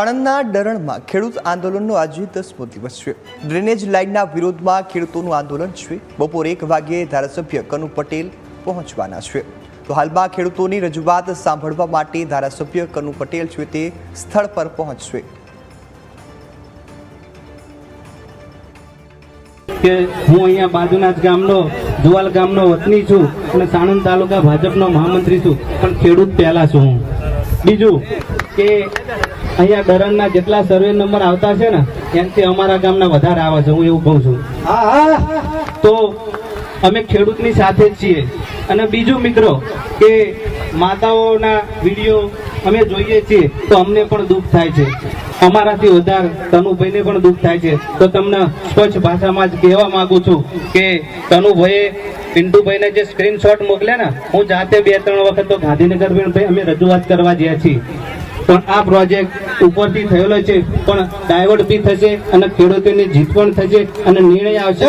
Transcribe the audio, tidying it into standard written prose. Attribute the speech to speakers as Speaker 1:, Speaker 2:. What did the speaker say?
Speaker 1: આણંદના ડરણમાં ખેડૂત આંદોલનનો આજે 10મો દિવસ છે। ડ્રેનેજ લાઇનના વિરોધમાં ખેડૂતોનું આંદોલન છે। બપોરે 1 વાગ્યે ધારાસભ્ય કનુ પટેલ પહોંચવાના છે। તો હાલમાં ખેડૂતોની રજૂઆત સાંભળવા માટે ધારાસભ્ય કનુ પટેલ છે તે સ્થળ પર પહોંચશે।
Speaker 2: કે હું અહીંયા બાજુના જ ગામનો જુવાલ ગામનો વતની છું અને સાણંદ તાલુકા ભાજપનો મહામંત્રી છું, પણ ખેડૂત પહેલા છું હું। બીજું કે અહીંયા ડરણના જેટલા સર્વે નંબર આવતા છે ને એનાથી અમારા ગામના વધારે આવે છે, હું એવું કહું છું। તો અમે ખેડૂતની સાથે જ છીએ। અને બીજું મિત્રો કે માતાઓના વિડીયો અમે જોઈએ છીએ તો અમને પણ દુઃખ થાય છે, અમારાથી વધારે કનુભાઈને પણ દુઃખ થાય છે। તો તમને સ્વચ્છ ભાષામાં જ કહેવા માંગુ છું કે કનુભાઈએ પિન્ટુભાઈને જે સ્ક્રીનશોટ મોકલ્યા ને, હું જાતે 2-3 વખત તો ગાંધીનગર અમે રજૂઆત કરવા ગયા છીએ, પણ આ પ્રોજેક્ટ ઉપરથી થયેલો છે, પણ ડાયવર્ટ બી થશે અને ખેડૂતોની જીત પણ થશે અને નિર્ણય આવશે।